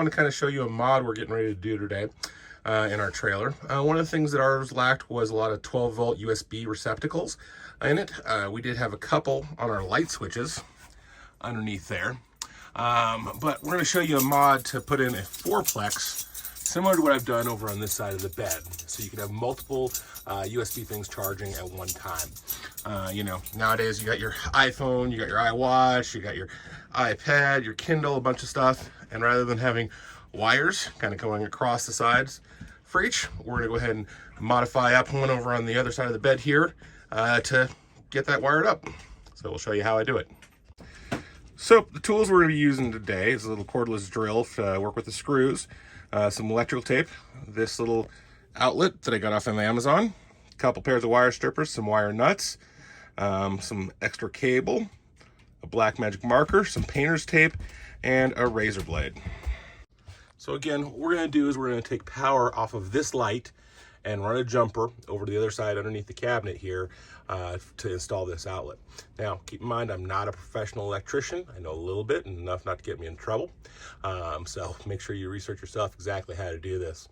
want to kind of show you a mod we're getting ready to do today in our trailer. One of the things that ours lacked was a lot of 12-volt USB receptacles in it. We did have a couple on our light switches underneath there. But we're going to show you a mod to put in a 4-plex, similar to what I've done over on this side of the bed. So you can have multiple USB things charging at one time. You know, nowadays you got your iPhone, you got your iWatch, you got your iPad, your Kindle, a bunch of stuff. And rather than having wires kind of going across the sides for each, we're going to go ahead and modify up one over on the other side of the bed here to get that wired up. So we'll show you how I do it. So the tools we're going to be using today is a little cordless drill to work with the screws, some electrical tape, this little outlet that I got off of Amazon, a couple pairs of wire strippers, some wire nuts, some extra cable, a black magic marker, some painter's tape, and a razor blade. So again, what we're going to do is we're going to take power off of this light and run a jumper over to the other side underneath the cabinet here to install this outlet. Now, keep in mind, I'm not a professional electrician. I know a little bit, and enough not to get me in trouble. So make sure you research yourself exactly how to do this.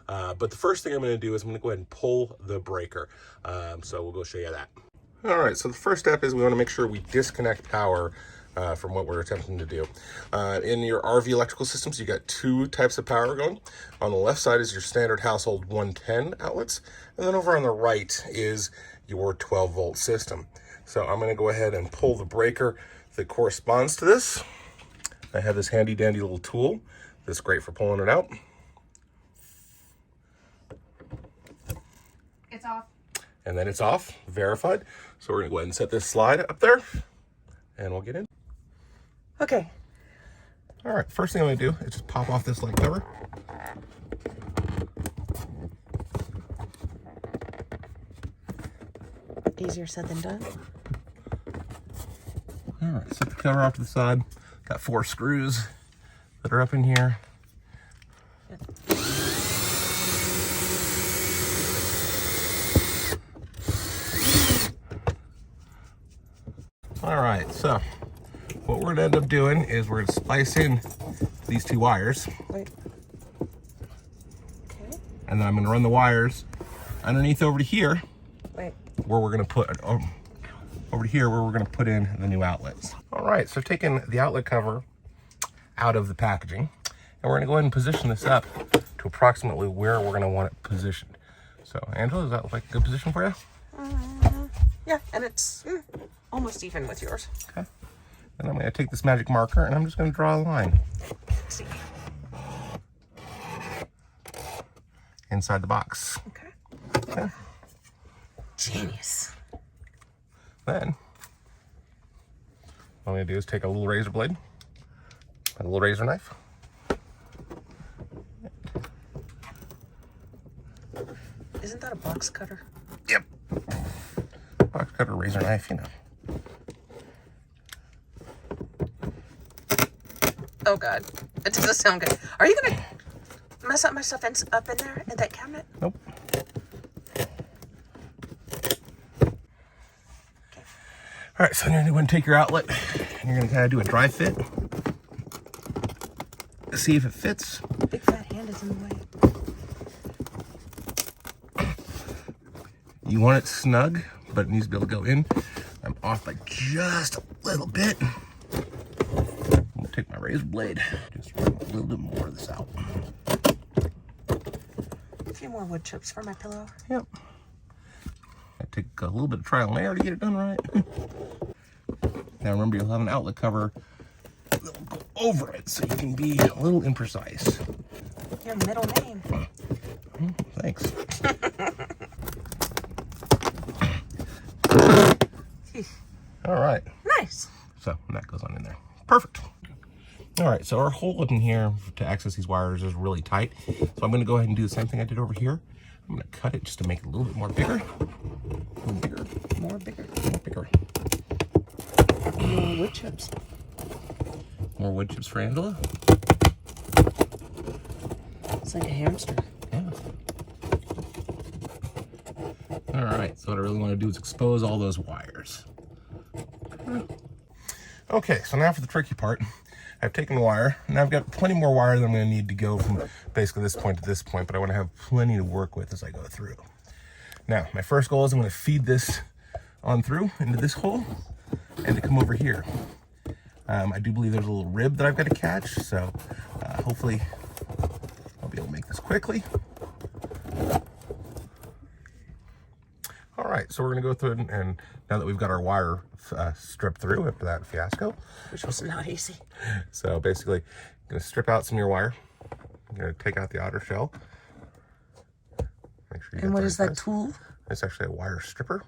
But the first thing I'm going to do is I'm going to go ahead and pull the breaker. So we'll go show you that. All right, so the first step is we want to make sure we disconnect power from what we're attempting to do. In your RV electrical systems, you got two types of power going. On the left side is your standard household 110 outlets, and then over on the right is your 12-volt system. So I'm going to go ahead and pull the breaker that corresponds to this. I have this handy dandy little tool that's great for pulling it out. It's off. And then it's off, verified. So we're going to go ahead and set this slide up there, and we'll get in. Okay. All right, first thing I'm going to do is just pop off this light cover. Easier said than done. All right, set the cover off to the side. Got 4 screws that are up in here. All right, so what we're gonna end up doing is we're gonna splice in these 2 wires. Wait. Okay. And then I'm gonna run the wires underneath over to here. Wait. Where we're gonna put over to here where we're gonna put in the new outlets. All right, so taking the outlet cover out of the packaging, and we're gonna go ahead and position this up to approximately where we're gonna want it positioned. So Angela, does that look like a good position for you? Yeah, and it's almost even with yours. Okay. And I'm gonna take this magic marker and I'm just gonna draw a line. Let's see. Inside the box. Okay. Genius. Then, what I'm gonna do is take a little razor blade, a little razor knife. Isn't that a box cutter? Yep. Box cutter, razor knife, you know. Oh God, it doesn't sound good. Are you gonna mess up my stuff up in there in that cabinet? Nope. All right, so you're gonna go and take your outlet and you're gonna kind of do a dry fit. See if it fits. Big fat hand is in the way. You want it snug, but it needs to be able to go in. I'm off by just a little bit. I'm gonna take my razor blade, just run a little bit more of this out. A few more wood chips for my pillow. Yep. I take a little bit of trial and error to get it done right. Now remember, you'll have an outlet cover that'll go over it, so you can be a little imprecise. Your middle name. Thanks. All right. Nice. So that goes on in there. Perfect. All right, so our hole in here to access these wires is really tight. So I'm gonna go ahead and do the same thing I did over here. I'm gonna cut it just to make it a little bit more bigger. A little bigger. More bigger. More bigger. More wood chips. More wood chips for Angela. It's like a hamster. Yeah. All right, so what I really want to do is expose all those wires. Okay, so now for the tricky part. I've taken wire, and I've got plenty more wire than I'm going to need to go from basically this point to this point, but I want to have plenty to work with as I go through. Now, my first goal is I'm going to feed this on through into this hole and to come over here. I do believe there's a little rib that I've got to catch, so hopefully I'll be able to make this quickly. All right, so we're going to go through and now that we've got our wire stripped through after that fiasco. Which was not easy. So basically, I'm going to strip out some of your wire. I'm going to take out the outer shell. Make sure you And what is that tool? It's actually a wire stripper.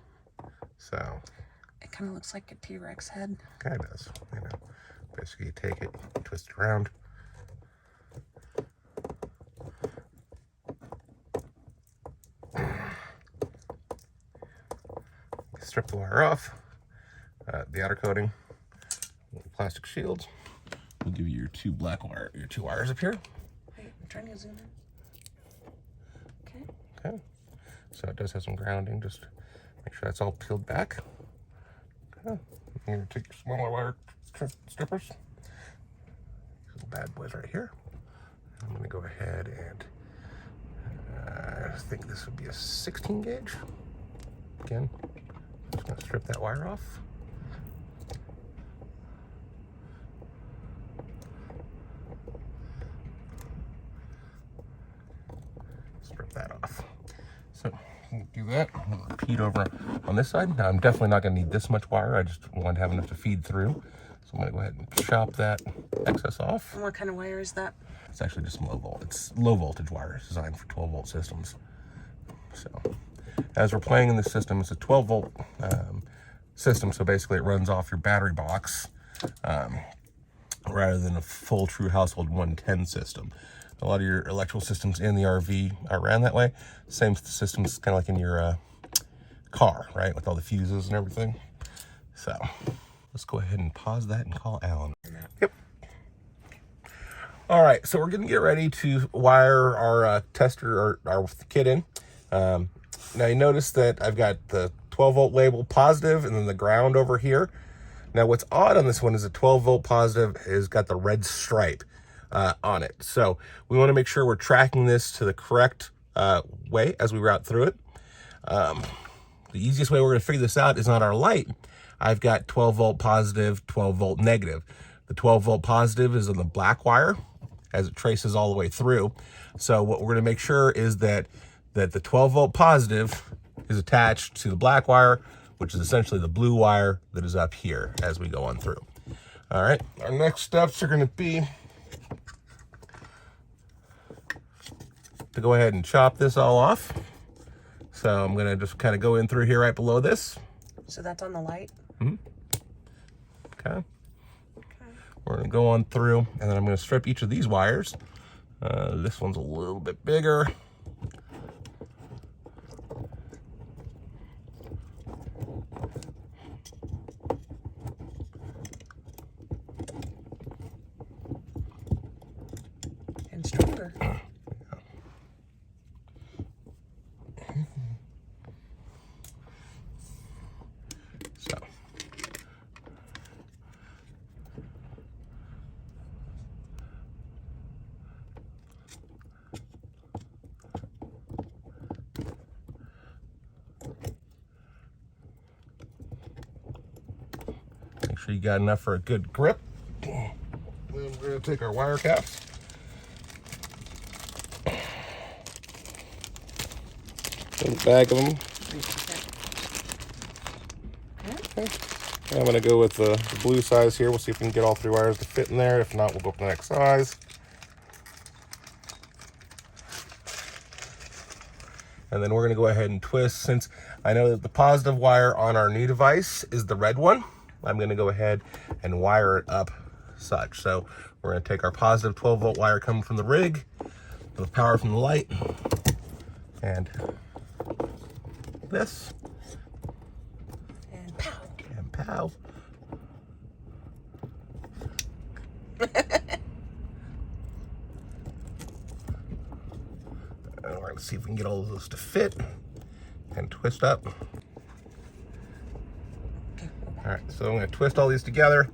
So it kind of looks like a T-Rex head. Kind of does, you know. Basically, you take it, twist it around. Strip the wire off. The outer coating, plastic shields. We'll give you your two wires up here. Wait, I'm trying to zoom in. Okay. Okay. So it does have some grounding. Just make sure that's all peeled back. Okay. I'm going to take smaller wire strippers. Little bad boys right here. I'm going to go ahead and I think this would be a 16 gauge. Again, just going to strip that wire off. Strip that off. So do that. I'll repeat over on this side. Now I'm definitely not going to need this much wire. I just want to have enough to feed through. So I'm going to go ahead and chop that excess off. And what kind of wire is that? It's actually just low volt. It's low voltage wire. It's designed for 12 volt systems. So as we're playing in this system, it's a 12 volt system. So basically it runs off your battery box rather than a full true household 110 system. A lot of your electrical systems in the RV are ran that way. Same systems kind of like in your car, right? With all the fuses and everything. So let's go ahead and pause that and call Alan. Yep. All right, so we're gonna get ready to wire our tester or our kit in. Now you notice that I've got the 12 volt label positive and then the ground over here. Now what's odd on this one is the 12 volt positive has got the red stripe on it. So we want to make sure we're tracking this to the correct way as we route through it. The easiest way we're going to figure this out is on our light. I've got 12 volt positive, 12 volt negative. The 12 volt positive is on the black wire as it traces all the way through. So what we're going to make sure is that the 12 volt positive is attached to the black wire, which is essentially the blue wire that is up here as we go on through. All right, our next steps are going to be to go ahead and chop this all off. So I'm going to just kind of go in through here right below this. So that's on the light? Mm-hmm. Okay. We're going to go on through, and then I'm going to strip each of these wires. This one's a little bit bigger. And stronger. So. Make sure you got enough for a good grip. Then we're going to take our wire caps. There's a bag of them. Okay. I'm going to go with the blue size here. We'll see if we can get all three wires to fit in there. If not, we'll go for the next size. And then we're going to go ahead and twist. Since I know that the positive wire on our new device is the red one, I'm going to go ahead and wire it up such. So we're going to take our positive 12 volt wire coming from the rig, the power from the light, and this. And pow. And pow. And we're going to see if we can get all of those to fit and twist up. Okay. All right, so I'm going to twist all these together.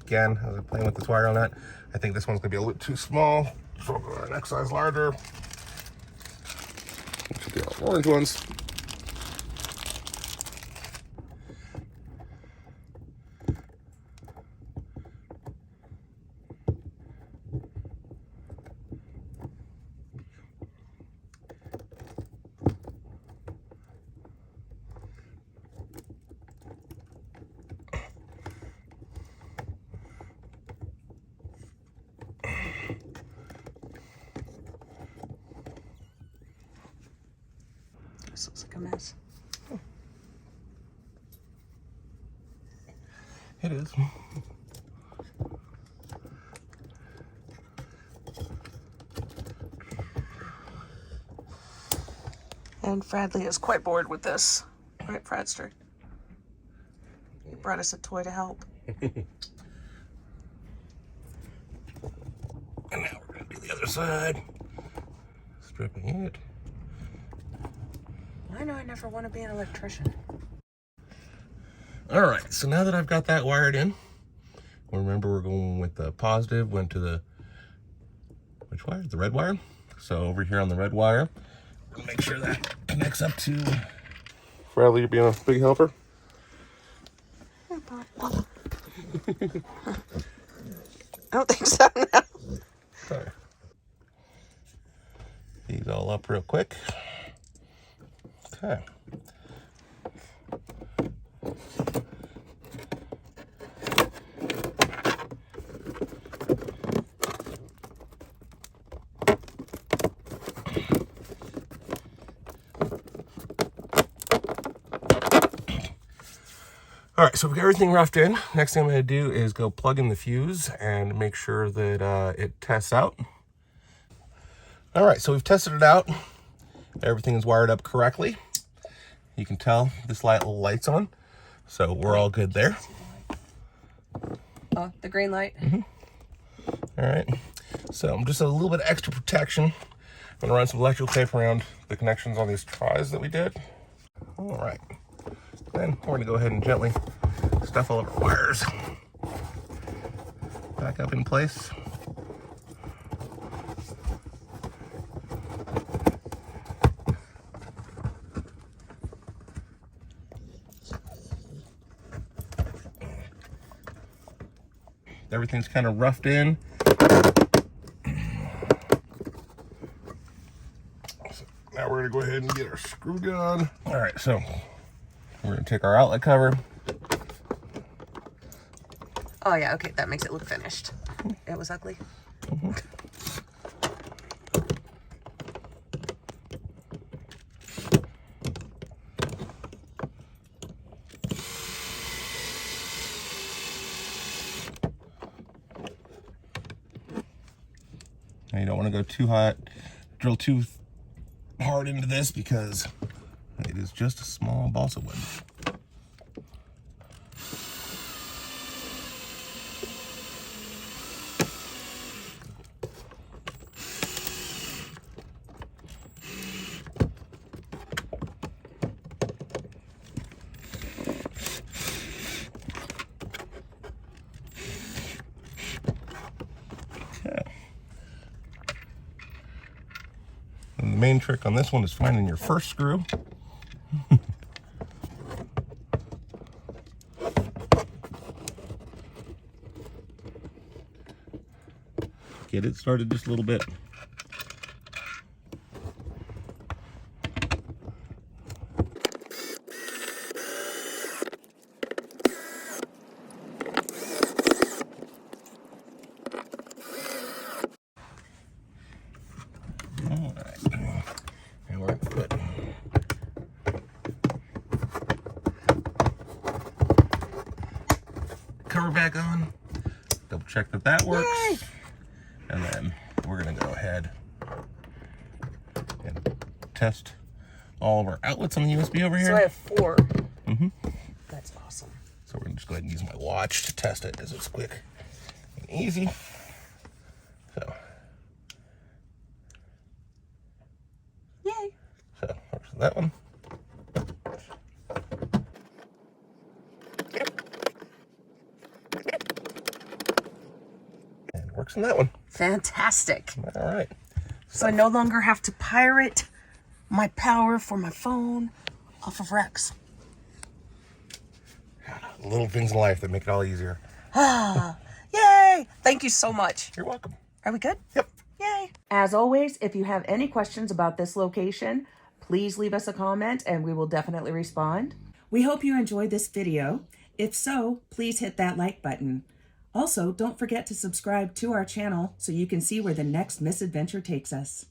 again, as I'm playing with this wire on that, I think this one's gonna be a little too small. So we'll go to our next size larger. Which should be all the orange ones. This looks like a mess. It is. And Fradley is quite bored with this. Right, Fradster? He brought us a toy to help. And now we're going to do the other side. Stripping it. I know I never want to be an electrician. All right, so now that I've got that wired in, remember we're going with the positive, went to the, which wire? The red wire. So over here on the red wire, we're gonna make sure that connects up to. Bradley, you're being a big helper. I don't think so, no. Okay. These all up real quick. Okay. All right, so we got everything roughed in. Next thing I'm going to do is go plug in the fuse and make sure that it tests out. All right, so we've tested it out. Everything is wired up correctly. You can tell this little light's on, so we're all good there. Oh, the green light. All right, so I'm just a little bit of extra protection. I'm going to run some electrical tape around the connections on these tries that we did. All right. Then we're going to go ahead and gently stuff all of our wires back up in place. Everything's kind of roughed in. So now we're going to go ahead and get our screw gun. All right, so we're going to take our outlet cover. Oh, yeah, okay, that makes it look finished. It was ugly. Now you don't want to go too hot, drill too hard into this because it is just a small balsa wood. And the main trick on this one is finding your first screw. Get it started just a little bit. And we're going to put cover back on, double check that that works. Yay! And then we're going to go ahead and test all of our outlets on the USB over here. So I have 4. Mm-hmm. That's awesome. So we're going to just go ahead and use my watch to test it as it's quick and easy. So Yay. works with that one. Works in that one. Fantastic. All right. So I no longer have to pirate my power for my phone off of Rex. Little things in life that make it all easier. Yay! Thank you so much. You're welcome. Are we good? Yep. Yay! As always, if you have any questions about this location, please leave us a comment and we will definitely respond. We hope you enjoyed this video. If so, please hit that like button. Also, don't forget to subscribe to our channel so you can see where the next misadventure takes us.